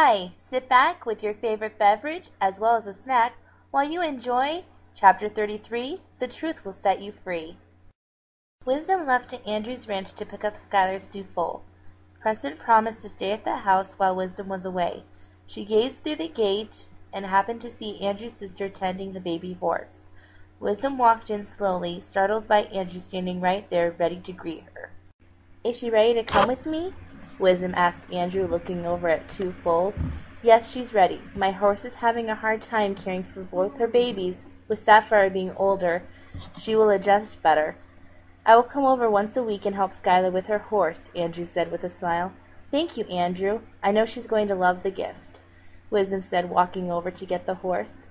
Hi, sit back with your favorite beverage as well as a snack while you enjoy Chapter 33, The Truth Will Set You Free. Wisdom left to Andrew's ranch to pick up Skylar's due-foal. Preston promised to stay at the house while Wisdom was away. She gazed through the gate and happened to see Andrew's sister tending the baby horse. Wisdom walked in slowly, startled by Andrew standing right there, ready to greet her. "Is she ready to come with me?" Wisdom asked Andrew, looking over at two foals. "Yes, she's ready. My horse is having a hard time caring for both her babies. With Sapphire being older, she will adjust better. I will come over once a week and help Skylar with her horse," Andrew said with a smile. "Thank you, Andrew. I know she's going to love the gift," Wisdom said, walking over to get the horse.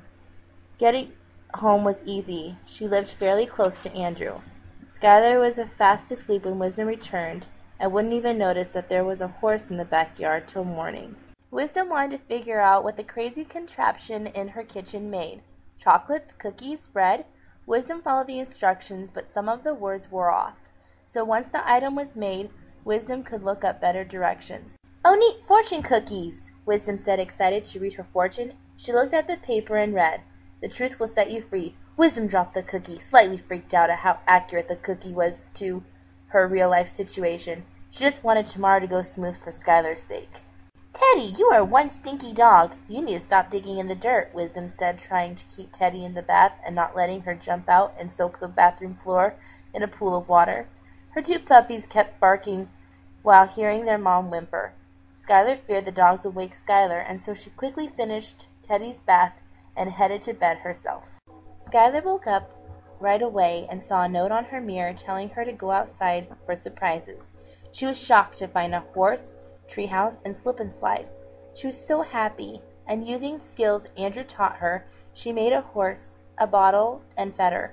Getting home was easy. She lived fairly close to Andrew. Skylar was fast asleep when Wisdom returned, and wouldn't even notice that there was a horse in the backyard till morning. Wisdom wanted to figure out what the crazy contraption in her kitchen made. Chocolates, cookies, bread. Wisdom followed the instructions, but some of the words wore off. So once the item was made, Wisdom could look up better directions. "Oh, neat, fortune cookies!" Wisdom said, excited to read her fortune. She looked at the paper and read, "The truth will set you free." Wisdom dropped the cookie, slightly freaked out at how accurate the cookie was to her real-life situation. She just wanted tomorrow to go smooth for Skylar's sake. "Teddy, you are one stinky dog. You need to stop digging in the dirt," Wisdom said, trying to keep Teddy in the bath and not letting her jump out and soak the bathroom floor in a pool of water. Her two puppies kept barking while hearing their mom whimper. Skylar feared the dogs would wake Skylar, and so she quickly finished Teddy's bath and headed to bed herself. Skylar woke up right away and saw a note on her mirror telling her to go outside for surprises. She was shocked to find a horse, treehouse, and slip-and-slide. She was so happy, and using skills Andrew taught her, she made a horse, a bottle, and fed her.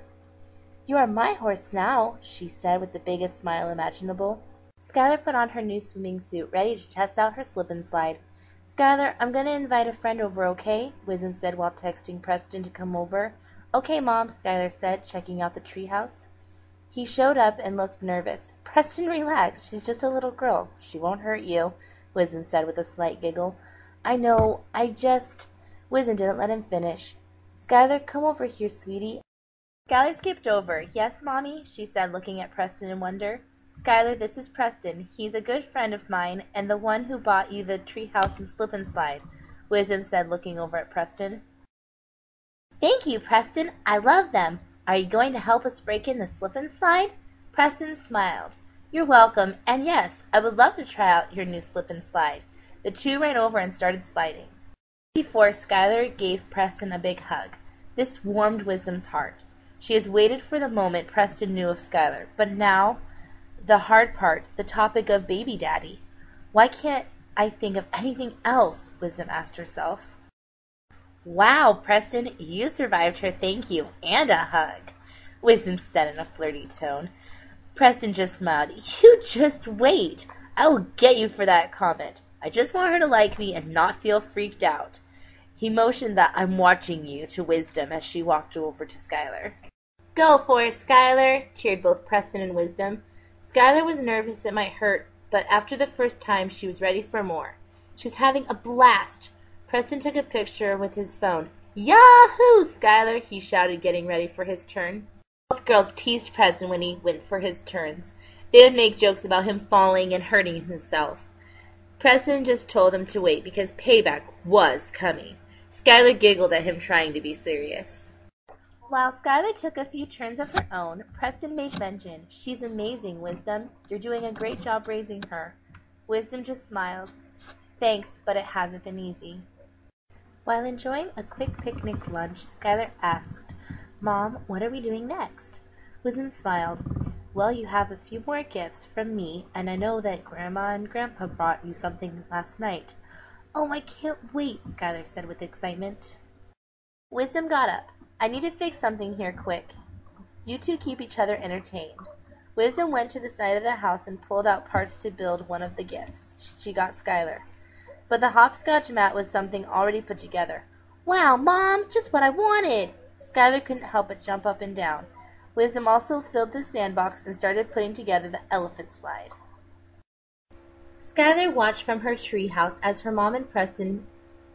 "You are my horse now," she said with the biggest smile imaginable. Skylar put on her new swimming suit, ready to test out her slip-and-slide. "Skylar, I'm going to invite a friend over, okay?" Wisdom said while texting Preston to come over. "Okay, Mom," Skylar said, checking out the treehouse. He showed up and looked nervous. "Preston, relax. She's just a little girl. She won't hurt you," Wisdom said with a slight giggle. "I know. Wisdom didn't let him finish. "Skylar, come over here, sweetie." Skylar skipped over. "Yes, Mommy," she said, looking at Preston in wonder. "Skylar, this is Preston. He's a good friend of mine and the one who bought you the treehouse and slip-and-slide," Wisdom said, looking over at Preston. "Thank you, Preston. I love them. Are you going to help us break in the slip-and-slide?" Preston smiled. "You're welcome, and yes, I would love to try out your new slip-and-slide." The two ran over and started sliding. Before, Skylar gave Preston a big hug. This warmed Wisdom's heart. She has waited for the moment Preston knew of Skylar, but now, the hard part, the topic of baby daddy. "Why can't I think of anything else?" Wisdom asked herself. "Wow, Preston, you survived her thank you and a hug," Wisdom said in a flirty tone. Preston just smiled. "You just wait. I will get you for that comment. I just want her to like me and not feel freaked out." He motioned that "I'm watching you" to Wisdom as she walked over to Skylar. "Go for it, Skylar," cheered both Preston and Wisdom. Skylar was nervous it might hurt, but after the first time she was ready for more. She was having a blast. Preston took a picture with his phone. "Yahoo, Skylar!" he shouted, getting ready for his turn. Both girls teased Preston when he went for his turns. They would make jokes about him falling and hurting himself. Preston just told them to wait because payback was coming. Skylar giggled at him trying to be serious. While Skylar took a few turns of her own, Preston made mention. "She's amazing, Wisdom. You're doing a great job raising her." Wisdom just smiled. "Thanks, but it hasn't been easy." While enjoying a quick picnic lunch, Skylar asked, "Mom, what are we doing next?" Wisdom smiled. "Well, you have a few more gifts from me, and I know that Grandma and Grandpa brought you something last night." "Oh, I can't wait," Skylar said with excitement. Wisdom got up. "I need to fix something here quick. You two keep each other entertained." Wisdom went to the side of the house and pulled out parts to build one of the gifts she got Skylar. But the hopscotch mat was something already put together. "Wow, Mom, just what I wanted!" Skylar couldn't help but jump up and down. Wisdom also filled the sandbox and started putting together the elephant slide. Skylar watched from her treehouse as her mom and Preston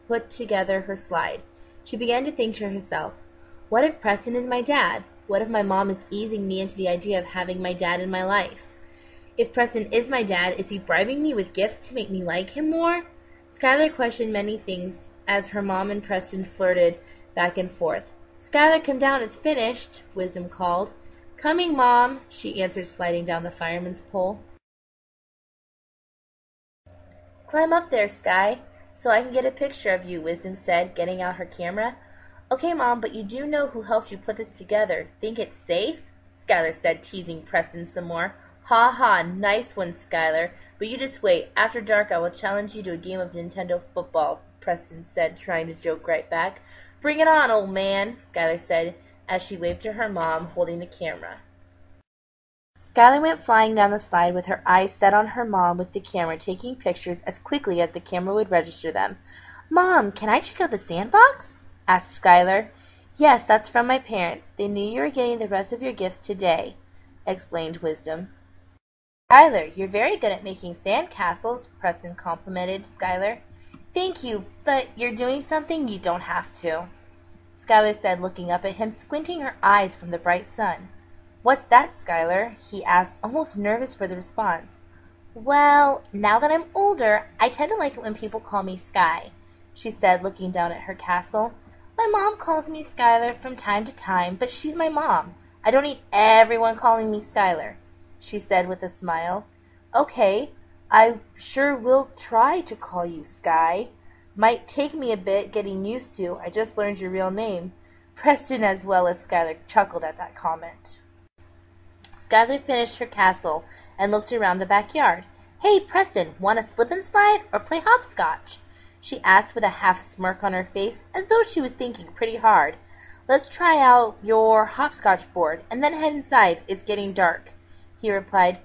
put together her slide. She began to think to herself, what if Preston is my dad? What if my mom is easing me into the idea of having my dad in my life? If Preston is my dad, is he bribing me with gifts to make me like him more? Skylar questioned many things as her mom and Preston flirted back and forth. Skylar, come down, it's finished, Wisdom called. Coming, Mom, she answered, sliding down the fireman's pole. Climb up there, Sky, so I can get a picture of you, Wisdom said, getting out her camera. Okay, Mom, but you do know who helped you put this together. Think it's safe? Skylar said, teasing Preston some more. Ha ha, nice one, Skylar. But you just wait. After dark, I will challenge you to a game of Nintendo football, Preston said, trying to joke right back. Bring it on, old man, Skylar said, as she waved to her mom, holding the camera. Skylar went flying down the slide with her eyes set on her mom with the camera, taking pictures as quickly as the camera would register them. Mom, can I check out the sandbox? Asked Skylar. Yes, that's from my parents. They knew you were getting the rest of your gifts today, explained Wisdom. Skylar, you're very good at making sand castles, Preston complimented Skylar. Thank you, but you're doing something you don't have to, Skylar said, looking up at him, squinting her eyes from the bright sun. What's that, Skylar? He asked, almost nervous for the response. Well, now that I'm older, I tend to like it when people call me Sky, she said, looking down at her castle. My mom calls me Skylar from time to time, but she's my mom. I don't need everyone calling me Skylar, she said with a smile. Okay, I sure will try to call you Sky. Might take me a bit getting used to. I just learned your real name. Preston as well as Skylar chuckled at that comment. Skylar finished her castle and looked around the backyard. Hey, Preston, want to slip and slide or play hopscotch? She asked with a half smirk on her face, as though she was thinking pretty hard. Let's try out your hopscotch board and then head inside. It's getting dark, he replied.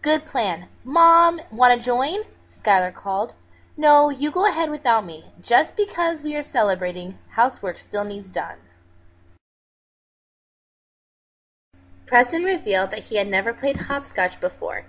Good plan. Mom, want to join? Skylar called. No, you go ahead without me. Just because we are celebrating, housework still needs done. Preston revealed that he had never played hopscotch before.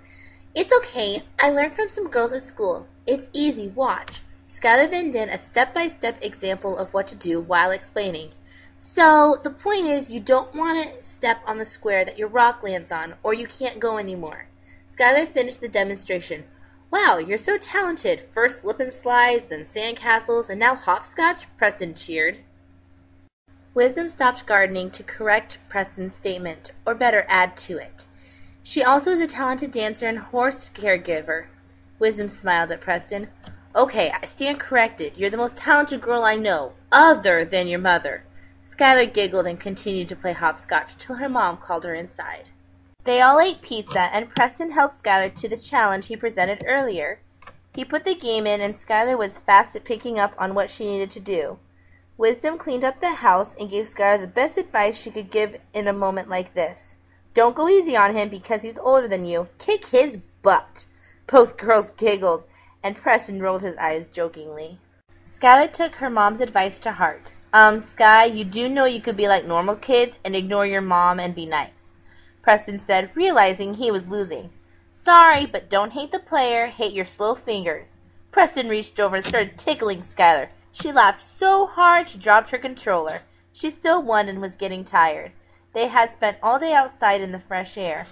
It's okay. I learned from some girls at school. It's easy. Watch. Skylar then did a step-by-step example of what to do while explaining. So, the point is you don't want to step on the square that your rock lands on, or you can't go anymore. Skylar finished the demonstration. Wow, you're so talented. First slip and slides, then sand castles, and now hopscotch? Preston cheered. Wisdom stopped gardening to correct Preston's statement, or better, add to it. She also is a talented dancer and horse caregiver. Wisdom smiled at Preston. Okay, I stand corrected. You're the most talented girl I know, other than your mother. Skylar giggled and continued to play hopscotch till her mom called her inside. They all ate pizza, and Preston held Skylar to the challenge he presented earlier. He put the game in, and Skylar was fast at picking up on what she needed to do. Wisdom cleaned up the house and gave Skylar the best advice she could give in a moment like this. Don't go easy on him because he's older than you. Kick his butt. Both girls giggled, and Preston rolled his eyes jokingly. Skylar took her mom's advice to heart. Sky, you do know you could be like normal kids and ignore your mom and be nice, Preston said, realizing he was losing. Sorry, but don't hate the player, hate your slow fingers. Preston reached over and started tickling Skylar. She laughed so hard she dropped her controller. She still won and was getting tired. They had spent all day outside in the fresh air.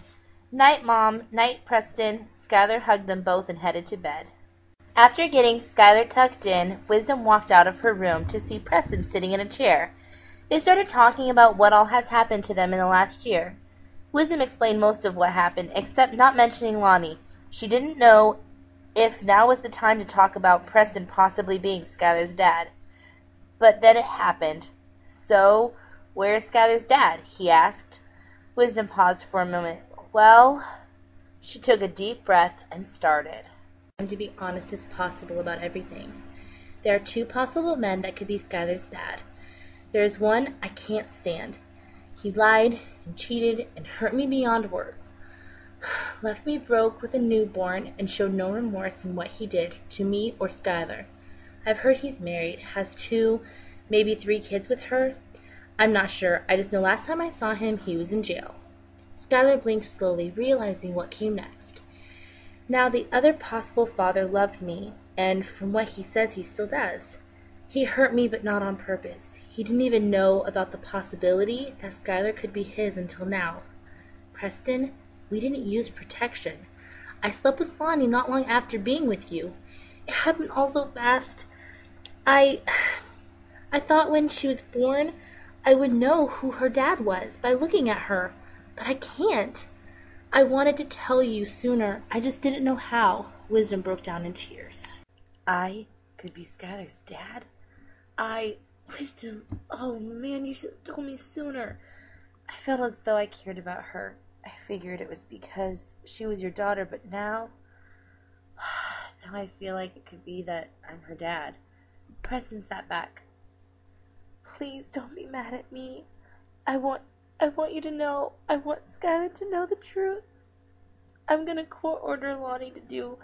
Night, Mom. Night, Preston. Skylar hugged them both and headed to bed. After getting Skylar tucked in, Wisdom walked out of her room to see Preston sitting in a chair. They started talking about what all has happened to them in the last year. Wisdom explained most of what happened, except not mentioning Lonnie. She didn't know if now was the time to talk about Preston possibly being Skylar's dad. But then it happened. So, where's Skylar's dad? He asked. Wisdom paused for a moment. Well, she took a deep breath and started. I'm to be honest as possible about everything. There are two possible men that could be Skylar's dad. There is one I can't stand. He lied and cheated and hurt me beyond words. Left me broke with a newborn and showed no remorse in what he did to me or Skylar. I've heard he's married, has 2, maybe 3 kids with her. I'm not sure. I just know last time I saw him, he was in jail. Skylar blinked slowly, realizing what came next. Now, the other possible father loved me, and from what he says, he still does. He hurt me, but not on purpose. He didn't even know about the possibility that Skylar could be his until now. Preston, we didn't use protection. I slept with Lonnie not long after being with you. It happened all so fast. I thought when she was born, I would know who her dad was by looking at her, but I can't. I wanted to tell you sooner. I just didn't know how. Wisdom broke down in tears. I could be Skylar's dad? Wisdom, oh man, you should have told me sooner. I felt as though I cared about her. I figured it was because she was your daughter, but now I feel like it could be that I'm her dad. Preston sat back. Please don't be mad at me. I want you to know. I want Skylar to know the truth. I'm gonna court order Lonnie to do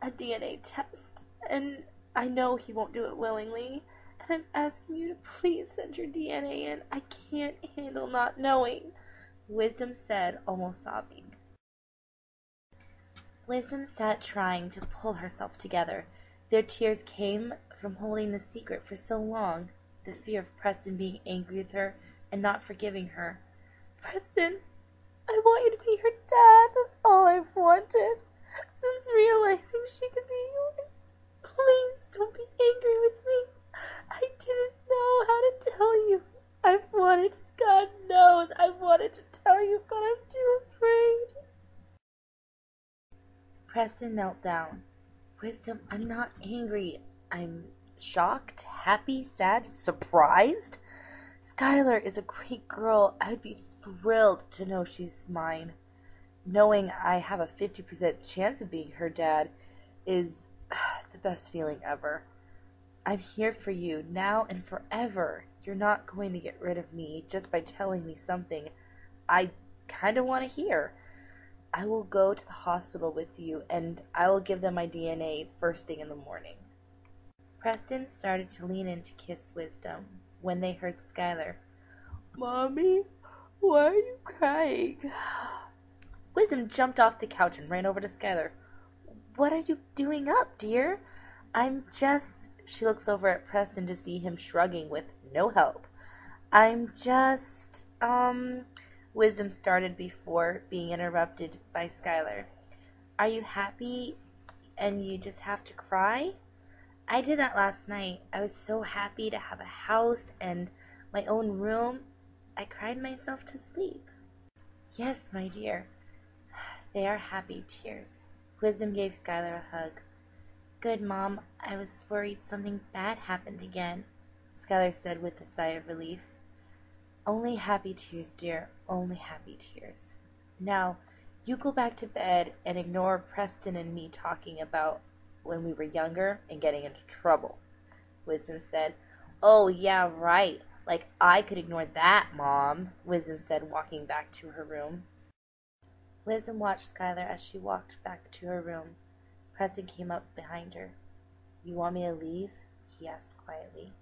a DNA test, and I know he won't do it willingly. And I'm asking you to please send your DNA in. I can't handle not knowing, Wisdom said, almost sobbing. Wisdom sat trying to pull herself together. Their tears came from holding the secret for so long, the fear of Preston being angry with her and not forgiving her. Preston, I want you to be her dad. That's all I've wanted since realizing she could be yours. Please don't be angry with me. I didn't know how to tell you. God knows, I've wanted to tell you, but I'm too afraid. Preston knelt down. Wisdom, I'm not angry. I'm shocked, happy, sad, surprised. Skylar is a great girl. I'd be thrilled to know she's mine. Knowing I have a 50% chance of being her dad is the best feeling ever. I'm here for you now and forever. You're not going to get rid of me just by telling me something I kind of want to hear. I will go to the hospital with you, and I will give them my DNA first thing in the morning. Preston started to lean in to kiss Wisdom when they heard Skylar. Mommy, why are you crying? Wisdom jumped off the couch and ran over to Skylar. What are you doing up, dear? She looks over at Preston to see him shrugging with no help. Wisdom started before being interrupted by Skylar. Are you happy and you just have to cry? I did that last night. I was so happy to have a house and my own room. I cried myself to sleep. Yes, my dear. They are happy tears. Wisdom gave Skylar a hug. Good, Mom. I was worried something bad happened again, Skylar said with a sigh of relief. Only happy tears, dear. Only happy tears. Now, you go back to bed and ignore Preston and me talking about when we were younger and getting into trouble, Wisdom said. Oh, yeah, right. Like I could ignore that, Mom, Wisdom said, walking back to her room. Wisdom watched Skylar as she walked back to her room. Preston came up behind her. You want me to leave? He asked quietly.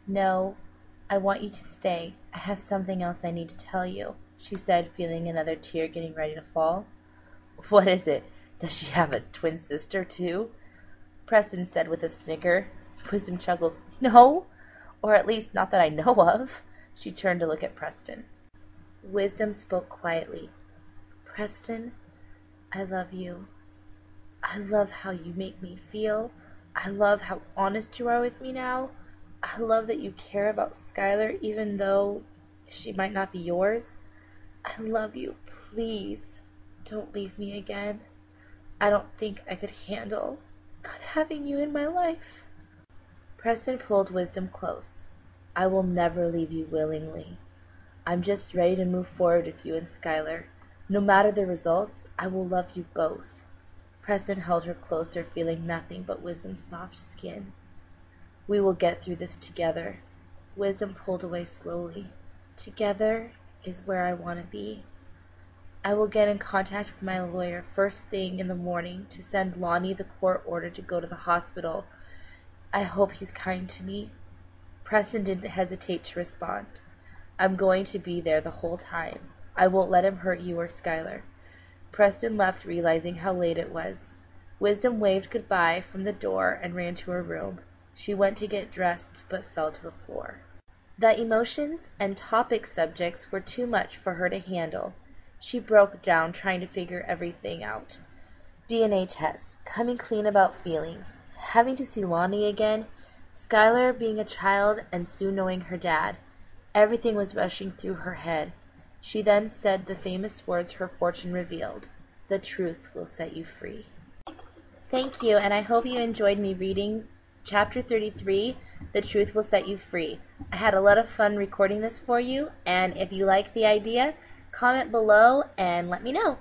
No, I want you to stay. I have something else I need to tell you, she said, feeling another tear getting ready to fall. What is it? Does she have a twin sister, too? Preston said with a snicker. Wisdom chuckled. No, or at least not that I know of. She turned to look at Preston. Wisdom spoke quietly. Preston, I love you. I love how you make me feel. I love how honest you are with me now. I love that you care about Skylar even though she might not be yours. I love you. Please, don't leave me again. I don't think I could handle not having you in my life. Preston pulled Wisdom close. I will never leave you willingly. I'm just ready to move forward with you and Skylar. No matter the results, I will love you both. Preston held her closer, feeling nothing but Wisdom's soft skin. We will get through this together. Wisdom pulled away slowly. Together is where I want to be. I will get in contact with my lawyer first thing in the morning to send Lonnie the court order to go to the hospital. I hope he's kind to me. Preston didn't hesitate to respond. I'm going to be there the whole time. I won't let him hurt you or Skylar. Preston left, realizing how late it was. Wisdom waved goodbye from the door and ran to her room. She went to get dressed, but fell to the floor. The emotions and topic subjects were too much for her to handle. She broke down trying to figure everything out. DNA tests, coming clean about feelings, having to see Lonnie again, Skylar being a child and soon knowing her dad. Everything was rushing through her head. She then said the famous words her fortune revealed. The truth will set you free. Thank you, and I hope you enjoyed me reading Chapter 33, The Truth Will Set You Free. I had a lot of fun recording this for you, and if you like the idea, comment below and let me know.